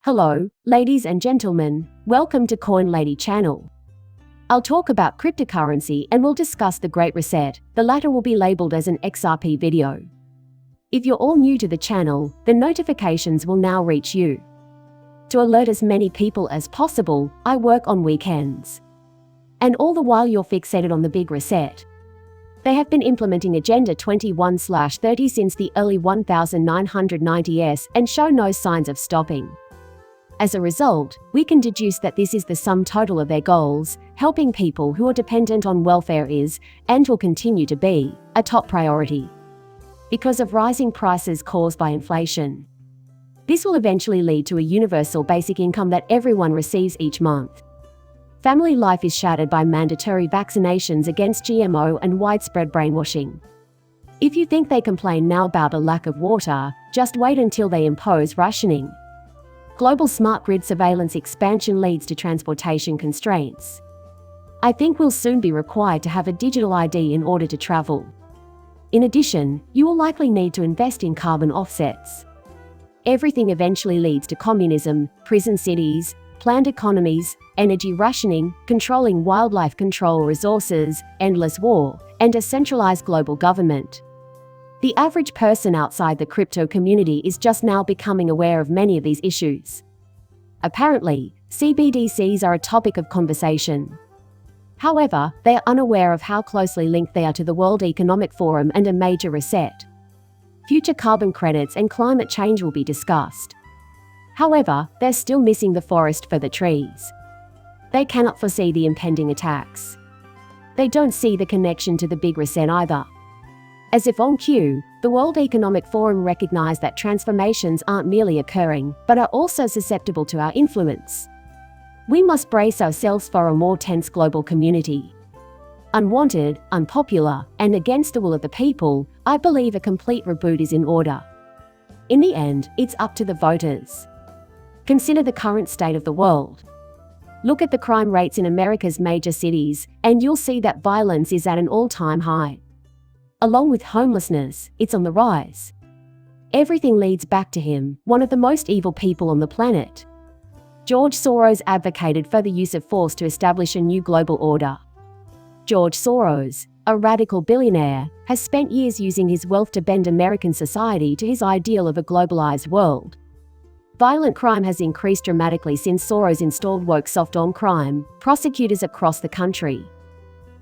Hello, ladies and gentlemen, welcome to Coin Lady channel. I'll talk about cryptocurrency and we'll discuss the Great Reset. The latter will be labeled as an XRP video. If you're all new to the channel, the notifications will now reach you. To alert as many people as possible, I work on weekends. And all the while you're fixated on the big reset. They have been implementing Agenda 21/30 since the early 1990s and show no signs of stopping. As a result, we can deduce that this is the sum total of their goals. Helping people who are dependent on welfare is, and will continue to be, a top priority. Because of rising prices caused by inflation. This will eventually lead to a universal basic income that everyone receives each month. Family life is shattered by mandatory vaccinations against GMO and widespread brainwashing. If you think they complain now about a lack of water, just wait until they impose rationing. Global smart grid surveillance expansion leads to transportation constraints. I think we'll soon be required to have a digital ID in order to travel. In addition, you will likely need to invest in carbon offsets. Everything eventually leads to communism, prison cities, planned economies, energy rationing, controlling wildlife control resources, endless war, and a centralized global government. The average person outside the crypto community is just now becoming aware of many of these issues. Apparently, CBDCs are a topic of conversation. However, they are unaware of how closely linked they are to the World Economic Forum and a major reset. Future carbon credits and climate change will be discussed. However, they're still missing the forest for the trees. They cannot foresee the impending attacks. They don't see the connection to the big reset either. As if on cue, the World Economic Forum recognized that transformations aren't merely occurring, but are also susceptible to our influence. We must brace ourselves for a more tense global community. Unwanted, unpopular, and against the will of the people, I believe a complete reboot is in order. In the end, it's up to the voters. Consider the current state of the world. Look at the crime rates in America's major cities, and you'll see that violence is at an all-time high. Along with homelessness, it's on the rise. Everything leads back to him, one of the most evil people on the planet. George Soros advocated for the use of force to establish a new global order. George Soros, a radical billionaire, has spent years using his wealth to bend American society to his ideal of a globalized world. Violent crime has increased dramatically since Soros installed woke soft on crime prosecutors across the country.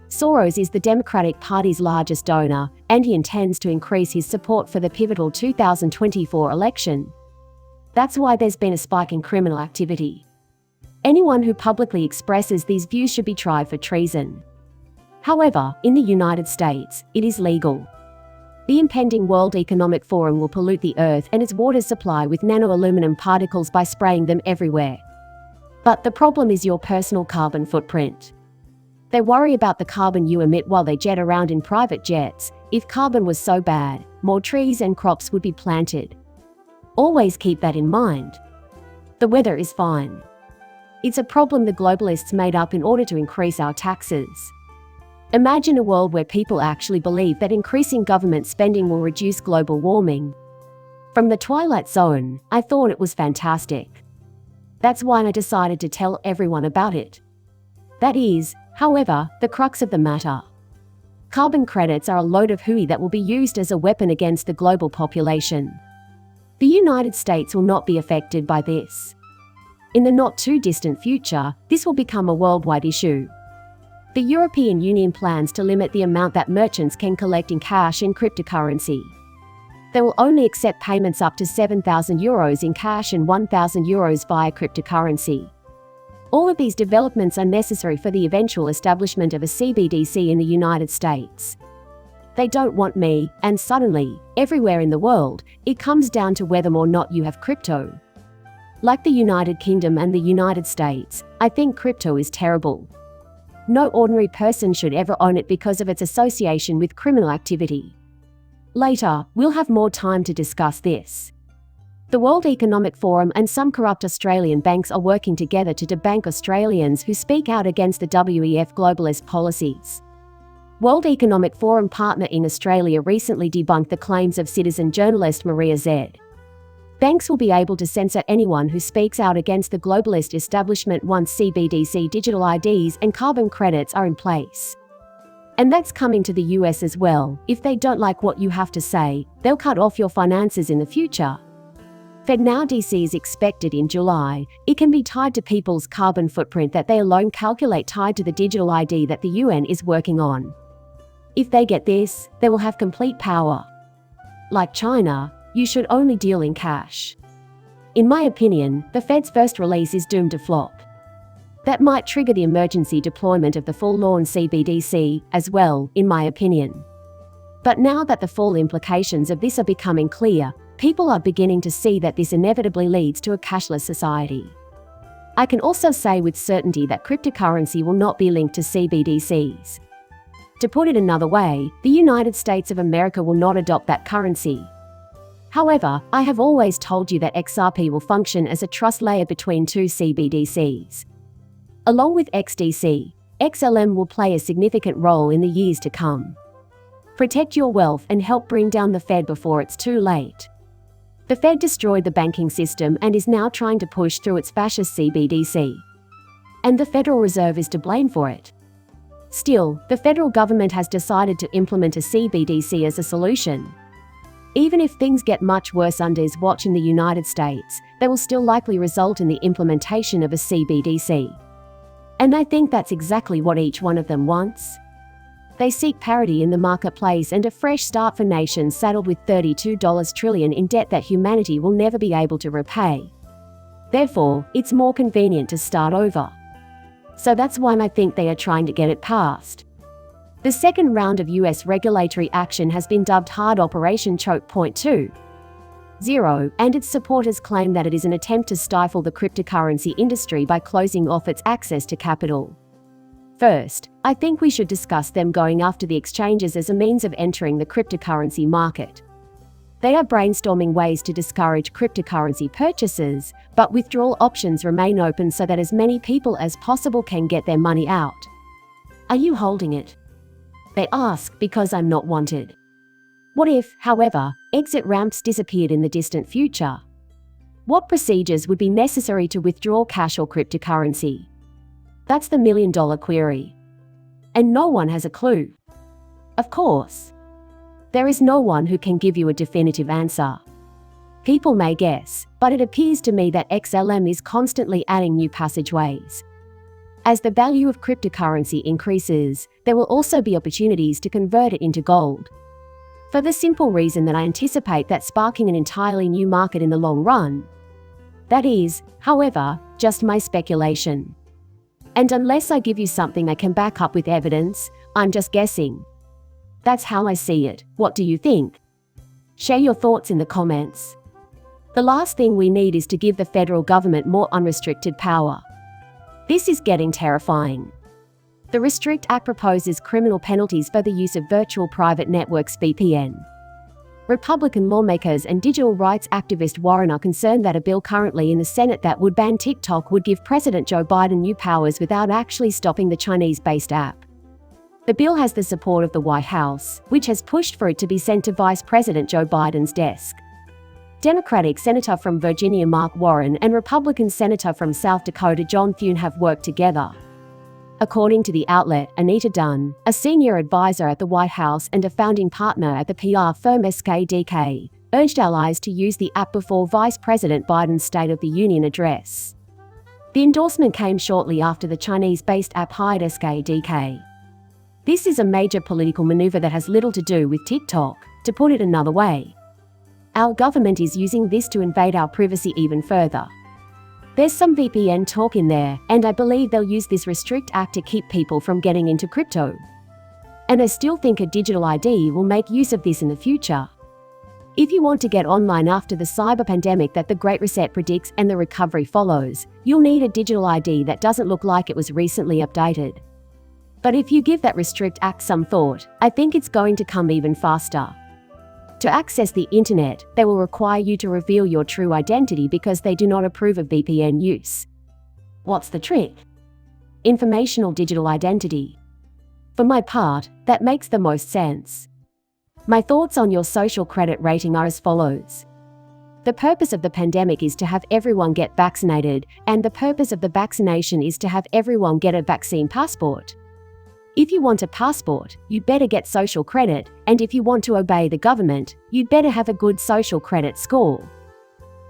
Soros is the Democratic Party's largest donor, and he intends to increase his support for the pivotal 2024 election. That's why there's been a spike in criminal activity. Anyone who publicly expresses these views should be tried for treason. However, in the United States, it is legal. The impending World Economic Forum will pollute the Earth and its water supply with nano-aluminum particles by spraying them everywhere. But the problem is your personal carbon footprint. They worry about the carbon you emit while they jet around in private jets. If carbon was so bad, more trees and crops would be planted. Always keep that in mind. The weather is fine. It's a problem the globalists made up in order to increase our taxes. Imagine a world where people actually believe that increasing government spending will reduce global warming. From the Twilight Zone, I thought it was fantastic. That's why I decided to tell everyone about it. That is, however, the crux of the matter. Carbon credits are a load of hooey that will be used as a weapon against the global population. The United States will not be affected by this. In the not-too-distant future, this will become a worldwide issue. The European Union plans to limit the amount that merchants can collect in cash in cryptocurrency. They will only accept payments up to €7,000 in cash and €1,000 via cryptocurrency. All of these developments are necessary for the eventual establishment of a CBDC in the United States. They don't want me, and suddenly, everywhere in the world, it comes down to whether or not you have crypto. Like the United Kingdom and the United States, I think crypto is terrible. No ordinary person should ever own it because of its association with criminal activity. Later, we'll have more time to discuss this. The World Economic Forum and some corrupt Australian banks are working together to debank Australians who speak out against the WEF globalist policies. World Economic Forum partner in Australia recently debunked the claims of citizen journalist Maria Z. Banks will be able to censor anyone who speaks out against the globalist establishment once CBDC digital IDs and carbon credits are in place. And that's coming to the US as well. If they don't like what you have to say, they'll cut off your finances in the future. FedNow DC is expected in July. It can be tied to people's carbon footprint that they alone calculate, tied to the digital ID that the UN is working on. If they get this, they will have complete power. Like China, you should only deal in cash. In my opinion, the Fed's first release is doomed to flop. That might trigger the emergency deployment of the full-blown CBDC as well, in my opinion. But now that the full implications of this are becoming clear, people are beginning to see that this inevitably leads to a cashless society. I can also say with certainty that cryptocurrency will not be linked to CBDCs. To put it another way, the United States of America will not adopt that currency. However, I have always told you that XRP will function as a trust layer between two CBDCs. Along with XDC, XLM will play a significant role in the years to come. Protect your wealth and help bring down the Fed before it's too late. The Fed destroyed the banking system and is now trying to push through its fascist CBDC. And the Federal Reserve is to blame for it. Still, the federal government has decided to implement a CBDC as a solution. Even if things get much worse under his watch in the United States, they will still likely result in the implementation of a CBDC. And I think that's exactly what each one of them wants. They seek parity in the marketplace and a fresh start for nations saddled with $32 trillion in debt that humanity will never be able to repay. Therefore, it's more convenient to start over. So that's why I think they are trying to get it passed. The second round of US regulatory action has been dubbed Hard Operation Choke Point 2.0, and its supporters claim that it is an attempt to stifle the cryptocurrency industry by closing off its access to capital. First, I think we should discuss them going after the exchanges as a means of entering the cryptocurrency market. They are brainstorming ways to discourage cryptocurrency purchases, but withdrawal options remain open so that as many people as possible can get their money out. Are you holding it? They ask because I'm not wanted. What if, however, exit ramps disappeared in the distant future? What procedures would be necessary to withdraw cash or cryptocurrency? That's the million-dollar query. And no one has a clue. Of course. There is no one who can give you a definitive answer. People may guess, but it appears to me that XLM is constantly adding new passageways. As the value of cryptocurrency increases, there will also be opportunities to convert it into gold. For the simple reason that I anticipate that sparking an entirely new market in the long run. That is, however, just my speculation. And unless I give you something I can back up with evidence, I'm just guessing. That's how I see it. What do you think? Share your thoughts in the comments. The last thing we need is to give the federal government more unrestricted power. This is getting terrifying. The Restrict Act proposes criminal penalties for the use of virtual private networks (VPN). Republican lawmakers and digital rights activist Warren are concerned that a bill currently in the Senate that would ban TikTok would give President Joe Biden new powers without actually stopping the Chinese-based app. The bill has the support of the White House, which has pushed for it to be sent to Vice President Joe Biden's desk. Democratic Senator from Virginia Mark Warren and Republican Senator from South Dakota John Thune have worked together. According to the outlet, Anita Dunn, a senior advisor at the White House and a founding partner at the PR firm SKDK, urged allies to use the app before Vice President Biden's State of the Union address. The endorsement came shortly after the Chinese-based app hired SKDK. This is a major political maneuver that has little to do with TikTok, to put it another way. Our government is using this to invade our privacy even further. There's some VPN talk in there, and I believe they'll use this Restrict Act to keep people from getting into crypto. And I still think a digital ID will make use of this in the future. If you want to get online after the cyber pandemic that the Great Reset predicts and the recovery follows, you'll need a digital ID that doesn't look like it was recently updated. But if you give that Restrict Act some thought, I think it's going to come even faster. To access the internet, they will require you to reveal your true identity because they do not approve of VPN use. What's the trick? Informational digital identity. For my part, that makes the most sense. My thoughts on your social credit rating are as follows. The purpose of the pandemic is to have everyone get vaccinated, and the purpose of the vaccination is to have everyone get a vaccine passport. If you want a passport, you'd better get social credit, and if you want to obey the government, you'd better have a good social credit score.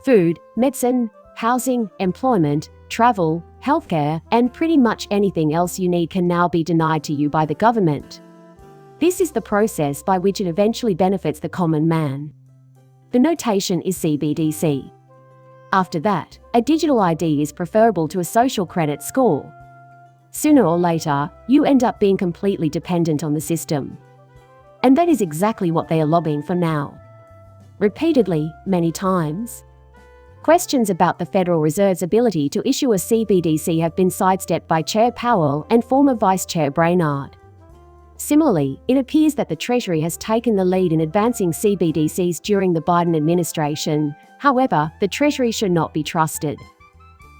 Food, medicine, housing, employment, travel, healthcare, and pretty much anything else you need can now be denied to you by the government. This is the process by which it eventually benefits the common man. The notation is CBDC. After that, a digital ID is preferable to a social credit score. Sooner or later, you end up being completely dependent on the system. And that is exactly what they are lobbying for now. Repeatedly, many times. Questions about the Federal Reserve's ability to issue a CBDC have been sidestepped by Chair Powell and former Vice Chair Brainard. Similarly, it appears that the Treasury has taken the lead in advancing CBDCs during the Biden administration. However, the Treasury should not be trusted.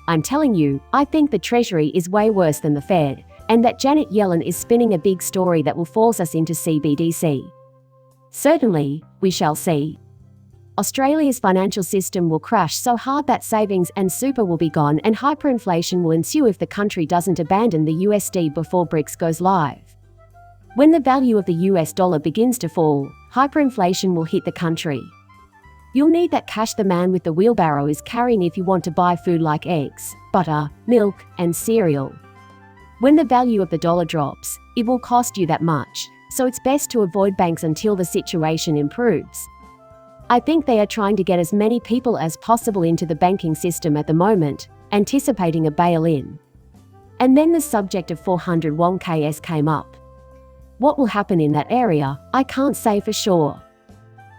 I'm telling you, I think the Treasury is way worse than the Fed, and that Janet Yellen is spinning a big story that will force us into CBDC. Certainly, we shall see. Australia's financial system will crash so hard that savings and super will be gone, and hyperinflation will ensue if the country doesn't abandon the USD before BRICS goes live. When the value of the US dollar begins to fall, hyperinflation will hit the country. You'll need that cash the man with the wheelbarrow is carrying if you want to buy food like eggs, butter, milk, and cereal. When the value of the dollar drops, it will cost you that much, so it's best to avoid banks until the situation improves. I think they are trying to get as many people as possible into the banking system at the moment, anticipating a bail-in. And then the subject of 400 won KS came up. What will happen in that area, I can't say for sure.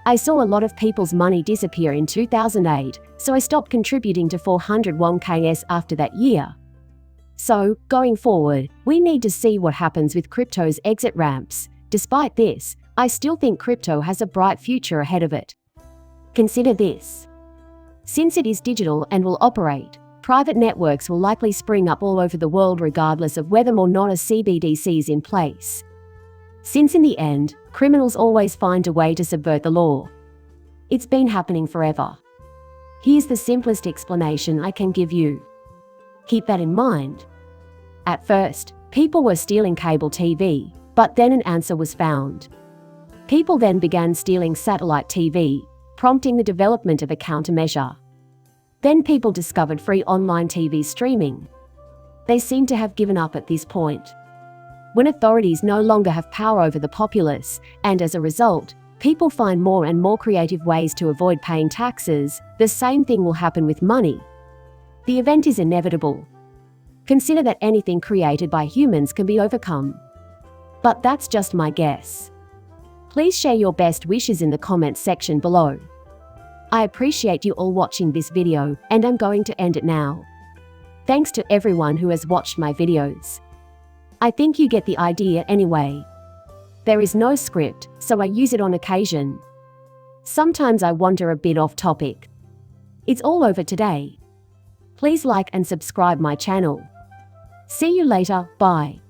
I saw a lot of people's money disappear in 2008, so I stopped contributing to 400 won KS after that year. So, going forward, we need to see what happens with crypto's exit ramps. Despite this, I still think crypto has a bright future ahead of it. Consider this. Since it is digital and will operate, private networks will likely spring up all over the world regardless of whether or not a CBDC is in place. Since in the end, criminals always find a way to subvert the law. It's been happening forever. Here's the simplest explanation I can give you. Keep that in mind. At first, people were stealing cable TV, but then an answer was found. People then began stealing satellite TV, prompting the development of a countermeasure. Then people discovered free online TV streaming. They seem to have given up at this point. When authorities no longer have power over the populace, and as a result, people find more and more creative ways to avoid paying taxes, the same thing will happen with money. The event is inevitable. Consider that anything created by humans can be overcome. But that's just my guess. Please share your best wishes in the comments section below. I appreciate you all watching this video, and I'm going to end it now. Thanks to everyone who has watched my videos. I think you get the idea anyway. There is no script, so I use it on occasion. Sometimes I wander a bit off topic. It's all over today. Please like and subscribe my channel. See you later, bye.